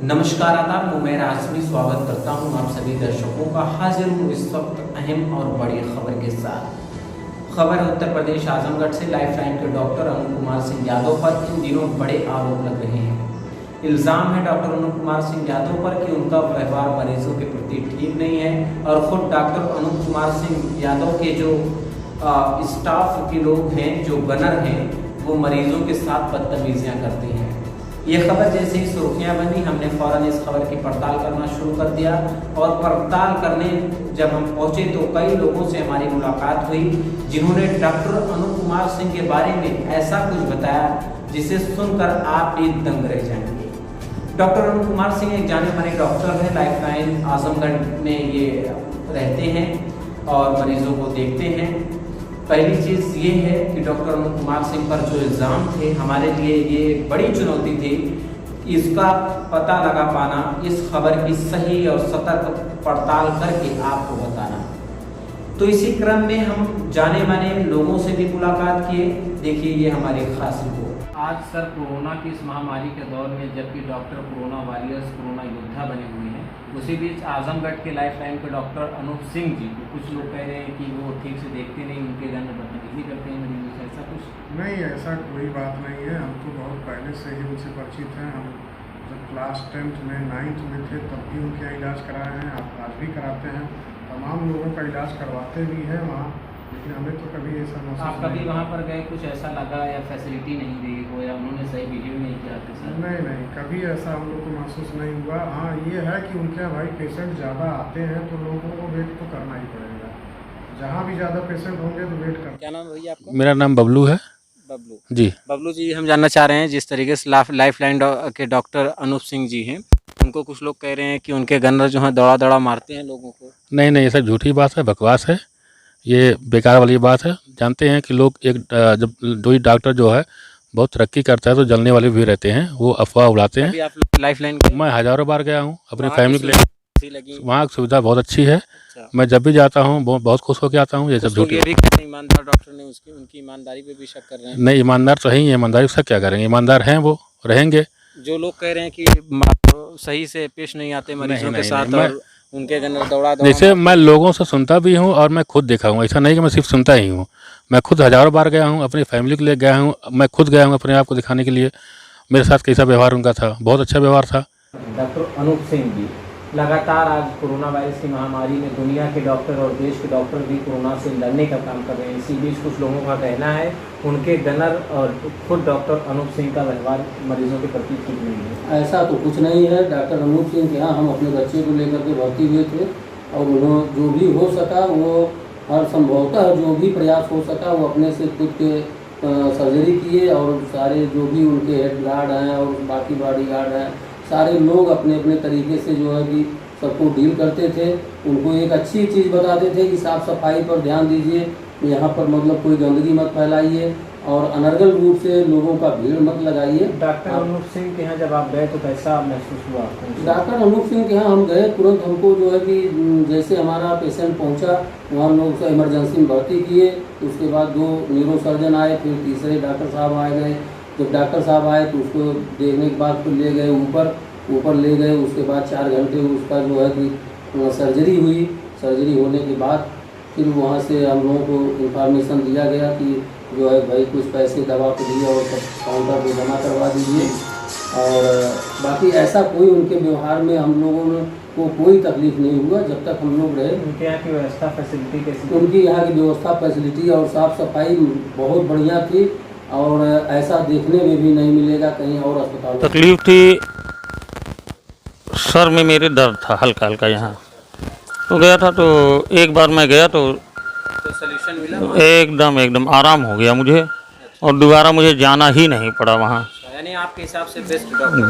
नमस्कार आदाब, मैं हाशमी स्वागत करता हूं आप सभी दर्शकों का। हाजिर हूं इस वक्त अहम और बड़ी खबर के साथ। खबर है उत्तर प्रदेश आजमगढ़ से। लाइफलाइन के डॉक्टर अनूप कुमार सिंह यादव पर इन दिनों बड़े आरोप लग रहे हैं। इल्ज़ाम है डॉक्टर अनूप कुमार सिंह यादव पर कि उनका व्यवहार मरीजों के प्रति ठीक नहीं है और ख़ुद डॉक्टर अनूप कुमार सिंह यादव के जो स्टाफ के लोग हैं, जो गनर हैं, वो मरीजों के साथ बदतमीजियाँ करते हैं। ये खबर जैसे ही सुर्खियाँ बनी, हमने फ़ौरन इस खबर की पड़ताल करना शुरू कर दिया और पड़ताल करने जब हम पहुँचे तो कई लोगों से हमारी मुलाकात हुई जिन्होंने डॉक्टर अनूप कुमार सिंह के बारे में ऐसा कुछ बताया जिसे सुनकर आप भी दंग रह जाएंगे। डॉक्टर अनूप कुमार सिंह एक जाने माने डॉक्टर हैं। लाइफलाइन आजमगढ़ में ये रहते हैं और मरीजों को देखते हैं। पहली चीज़ ये है कि डॉक्टर अनूप कुमार सिंह पर जो इल्ज़ाम थे, हमारे लिए ये बड़ी चुनौती थी इसका पता लगा पाना, इस खबर की सही और सतर्क पड़ताल करके आपको बताना। तो इसी क्रम में हम जाने माने लोगों से भी मुलाकात किए। देखिए ये हमारी खास रिपोर्ट। आज सर कोरोना की इस महामारी के दौर में जबकि डॉक्टर कोरोना वॉरियर्स, कोरोना योद्धा बने हुए हैं, उसी बीच आजमगढ़ के लाइफलाइन के डॉक्टर अनूप सिंह जी को कुछ लोग कह रहे हैं कि वो ठीक से देखते नहीं, उनके घर में बदतमीजी करते हैं मरीजों से। ऐसा कुछ नहीं, ऐसा कोई बात नहीं है। हम तो बहुत पहले से ही उनसे परिचित हैं। हम जब क्लास 10th में 9th में थे तब भी उनके यहाँ इलाज कराए हैं, आज भी कराते हैं। तमाम लोगों का इलाज करवाते भी हैं वहाँ, लेकिन हमें तो कभी ऐसा महसूस आप कभी वहाँ पर गए, कुछ ऐसा लगा या फैसिलिटी नहीं दी हो या उन्होंने सही बिहेव नहीं किया आपके साथ? नहीं, कभी ऐसा हम लोग को महसूस नहीं हुआ। हाँ, ये है कि उनके यहाँ भाई पेशेंट ज़्यादा आते हैं तो लोगों को वेट तो करना ही पड़ेगा। जहाँ भी ज़्यादा पेशेंट होंगे तो वेट करना। क्या नाम है भैया आपका? मेरा नाम बबलू है। बबलू जी। बबलू जी, हम जानना चाह रहे हैं जिस तरीके से लाइफलाइन के डॉक्टर अनूप सिंह जी हैं, उनको कुछ लोग कह रहे हैं कि उनके गनर जो हैं दौड़ा दौड़ा मारते हैं लोगों को। नहीं, ये सब झूठी बात है, बकवास है, ये बेकार वाली बात है। जानते हैं कि लोग जब कोई डॉक्टर जो है बहुत तरक्की करता है तो जलने वाले भी रहते हैं, वो अफवाह उड़ाते हैं। अभी आप लाइफलाइन मैं हज़ारों बार गया हूँ अपनी वहाँ फैमिली की के लिए। लगी? वहाँ की सुविधा बहुत अच्छी है। अच्छा। मैं जब भी जाता हूँ बहुत खुश होकर आता हूँ। ये सब कुछ लोग झूठी ये भी कहते हैं ईमानदार डॉक्टर ने उनकी ईमानदारी पे भी शक कर रहे हैं। नहीं, ईमानदार तो है ही, ईमानदारी से क्या करेंगे, ईमानदार हैं वो, रहेंगे। जो लोग कह रहे हैं कि सही से पेश नहीं आते मरीजों के नहीं, साथ मैं और उनके गनर दौड़ा जैसे मैं लोगों से सुनता भी हूँ और मैं खुद देखा हूँ। ऐसा नहीं कि मैं सिर्फ सुनता ही हूँ, मैं खुद हज़ारों बार गया हूँ, अपनी फैमिली के लिए गया हूँ, मैं खुद गया हूँ अपने आप को दिखाने के लिए मेरे साथ कैसा व्यवहार उनका था। बहुत अच्छा व्यवहार था। डॉक्टर अनूप सिंह जी लगातार आज कोरोना वायरस की महामारी में दुनिया के डॉक्टर और देश के डॉक्टर भी कोरोना से लड़ने का काम कर रहे हैं। इसी बीच कुछ लोगों का कहना है उनके गनर और खुद डॉक्टर अनूप सिंह का व्यवहार मरीजों के प्रति ठीक नहीं है। ऐसा तो कुछ नहीं है। डॉक्टर अनूप सिंह के यहाँ हम अपने बच्चे को लेकर के भर्ती हुए थे और उन्होंने जो भी हो सका वो हर संभवतः जो भी प्रयास हो सका वो अपने से खुद के सर्जरी किए और सारे जो भी उनके हेड गार्ड हैं और बाकी बॉडी गार्ड हैं, सारे लोग अपने अपने तरीके से जो है कि सबको डील करते थे। उनको एक अच्छी चीज़ बताते थे कि साफ़ सफाई पर ध्यान दीजिए, यहाँ पर मतलब कोई गंदगी मत फैलाइए और अनर्गल रूप से लोगों का भीड़ मत लगाइए। डॉक्टर अनूप सिंह के यहाँ जब आप गए तो कैसा महसूस हुआ आपको? डॉक्टर अनूप सिंह के यहाँ हम गए, तुरंत हमको जो है कि जैसे हमारा पेशेंट पहुँचा वहाँ लोग उसे इमरजेंसी में भर्ती किए। उसके बाद 2 न्यूरो सर्जन आए, फिर तीसरे डॉक्टर साहब आए गए। जब डॉक्टर साहब आए तो उसको देखने के बाद फिर ले गए ऊपर ले गए। उसके बाद 4 घंटे उसका जो है कि सर्जरी हुई। सर्जरी होने के बाद फिर वहाँ से हम लोगों को इंफॉर्मेशन दिया गया कि जो है भाई कुछ पैसे दवा को दिए और सब काउंटर पर जमा करवा दीजिए। और बाकी ऐसा कोई उनके व्यवहार में हम लोगों को कोई तकलीफ नहीं हुआ जब तक हम लोग रहे। उनके यहाँ की व्यवस्था फैसिलिटी कैसी? उनकी यहाँ की व्यवस्था फैसिलिटी और साफ़ सफाई बहुत बढ़िया थी और ऐसा देखने में भी नहीं मिलेगा कहीं और अस्पताल। तकलीफ थी सर में, मेरे दर्द था हल्का हल्का यहाँ, तो गया था तो एक बार मैं गया तो सॉल्यूशन मिला? एकदम आराम हो गया मुझे और दोबारा मुझे जाना ही नहीं पड़ा वहाँ। यानी आपके हिसाब से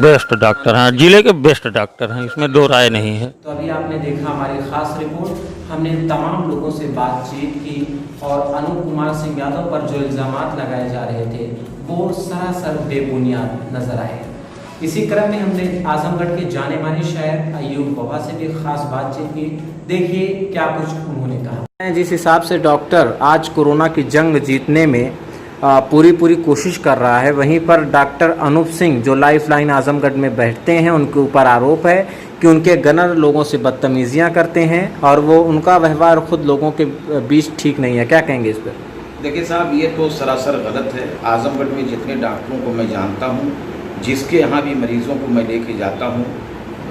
बेस्ट डॉक्टर हैं, जिले के बेस्ट डॉक्टर हैं, इसमें 2 राय नहीं है। तो अभी आपने देखा हमारी खास रिपोर्ट। हमने तमाम लोगों से बातचीत की और अनूप कुमार सिंह यादव पर जो इल्ज़ामात लगाए जा रहे थे वो सरासर बेबुनियाद नजर आए। इसी क्रम में हमने आजमगढ़ के जाने माने शायर अयूब बाबा से भी खास बातचीत की। देखिए क्या कुछ उन्होंने कहा। जिस हिसाब से डॉक्टर आज कोरोना की जंग जीतने में पूरी कोशिश कर रहा है। वहीं पर डॉक्टर अनूप सिंह जो लाइफ लाइन आजमगढ़ में बैठते हैं, उनके ऊपर आरोप है कि उनके गनर लोगों से बदतमीजियां करते हैं और वो उनका व्यवहार खुद लोगों के बीच ठीक नहीं है। क्या कहेंगे इस पर? देखिए साहब, ये तो सरासर गलत है। आजमगढ़ में जितने डॉक्टरों को मैं जानता हूँ, जिसके यहाँ भी मरीज़ों को मैं लेके जाता हूँ,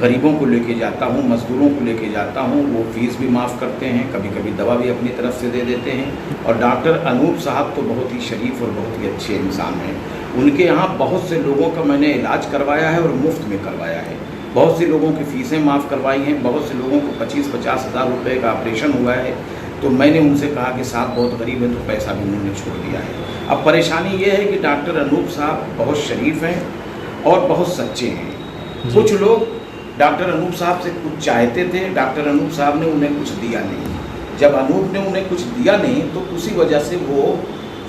गरीबों को लेके जाता हूँ, मजदूरों को लेके जाता हूँ, वो फीस भी माफ़ करते हैं, कभी कभी दवा भी अपनी तरफ से दे देते हैं। और डॉक्टर अनूप साहब तो बहुत ही शरीफ और बहुत ही अच्छे इंसान हैं। उनके यहाँ बहुत से लोगों का मैंने इलाज करवाया है और मुफ्त में करवाया है। बहुत से लोगों की फ़ीसें माफ़ करवाई हैं, बहुत से लोगों को 25-50 हज़ार रुपये का ऑपरेशन हुआ है। तो मैंने उनसे कहा कि साहब बहुत गरीब है, तो पैसा भी उन्होंने छोड़ दिया है। अब परेशानी ये है कि डॉक्टर अनूप साहब बहुत शरीफ हैं और बहुत सच्चे हैं। कुछ लोग डॉक्टर अनूप साहब से कुछ चाहते थे, डॉक्टर अनूप साहब ने उन्हें कुछ दिया नहीं। जब अनूप ने उन्हें कुछ दिया नहीं तो उसी वजह से वो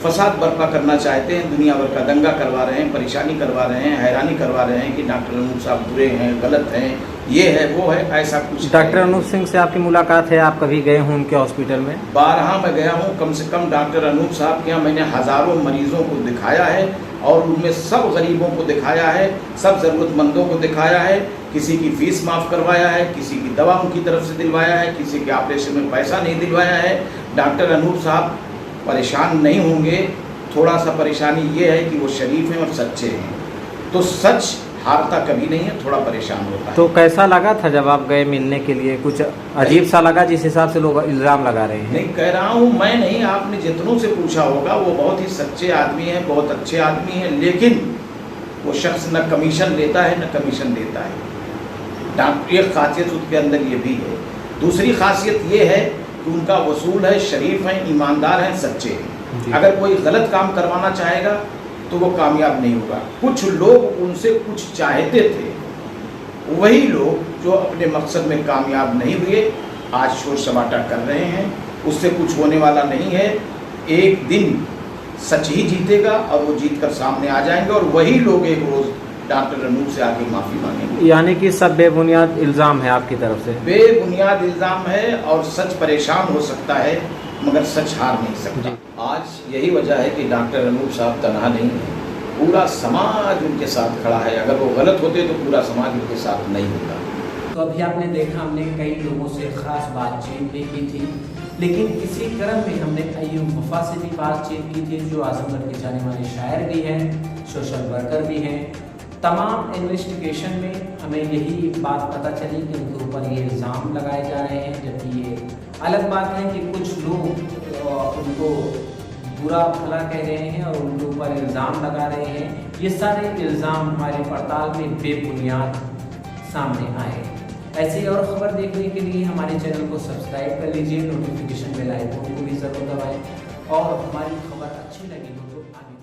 फसाद बर्पा करना चाहते हैं, दुनिया भर का दंगा करवा रहे हैं, परेशानी करवा रहे हैं, हैरानी करवा रहे हैं कि डॉक्टर अनूप साहब बुरे हैं, गलत हैं, ये है वो है, ऐसा कुछ। डॉक्टर अनूप सिंह से आपकी मुलाकात है? आप कभी गए हों उनके हॉस्पिटल में? 12 मैं गया हूँ। कम से कम डॉक्टर अनूप साहब के यहाँ मैंने हज़ारों मरीज़ों को दिखाया है और उनमें सब गरीबों को दिखाया है, सब ज़रूरतमंदों को दिखाया है। किसी की फ़ीस माफ़ करवाया है, किसी की दवा उनकी तरफ से दिलवाया है, किसी के ऑपरेशन में पैसा नहीं दिलवाया है। डॉक्टर अनूप साहब परेशान नहीं होंगे। थोड़ा सा परेशानी ये है कि वो शरीफ हैं और सच्चे हैं, तो सच हारता कभी नहीं है, थोड़ा परेशान होता है। तो कैसा लगा था जब आप गए मिलने के लिए? कुछ अजीब सा लगा जिस हिसाब से लोग इल्ज़ाम लगा रहे हैं? नहीं कह रहा हूँ मैं नहीं, आपने जितनों से पूछा होगा, वो बहुत ही सच्चे आदमी हैं, बहुत अच्छे आदमी हैं। लेकिन वो शख्स न कमीशन लेता है न कमीशन देता है। डॉक्टर एक खासियत उसके अंदर ये भी है। दूसरी खासियत ये है कि उनका वसूल है, शरीफ हैं, ईमानदार हैं, सच्चे हैं। अगर कोई गलत काम करवाना चाहेगा तो वो कामयाब नहीं होगा। कुछ लोग उनसे कुछ चाहते थे, वही लोग जो अपने मकसद में कामयाब नहीं हुए आज शोर शबाटा कर रहे हैं। उससे कुछ होने वाला नहीं है। एक दिन सच ही जीतेगा और वो जीत कर सामने आ जाएंगे और वही लोग एक रोज़ डॉक्टर अनूप से आके माफ़ी मांगेंगे। यानी कि सब बेबुनियाद इल्ज़ाम है आपकी तरफ से? बेबुनियाद इल्ज़ाम है और सच परेशान हो सकता है मगर सच हार नहीं सकता। आज यही वजह है कि डॉक्टर अनूप साहब तनहा नहीं है, पूरा समाज उनके साथ खड़ा है। अगर वो गलत होते तो पूरा समाज उनके साथ नहीं होता। तो अभी आपने देखा, हमने कई लोगों से ख़ास बातचीत भी की थी, लेकिन इसी क्रम में हमने अय्यूब वफा से भी बातचीत की थी, जो आजमगढ़ के जाने माने शायर भी हैं, सोशल वर्कर भी हैं। तमाम इन्वेस्टिगेशन में हमें यही बात पता चली कि उनके ऊपर ये इल्ज़ाम लगाए जा रहे हैं, जबकि ये अलग बात है कि कुछ लोग उनको बुरा भला कह रहे हैं और उनके ऊपर इल्ज़ाम लगा रहे हैं। ये सारे इल्ज़ाम हमारे पड़ताल में बेबुनियाद सामने आए। ऐसी और ख़बर देखने के लिए हमारे चैनल को सब्सक्राइब कर लीजिए, नोटिफिकेशन बेल आइकन को भी ज़रूर दबाएं और हमारी खबर अच्छी लगी हो तो आगे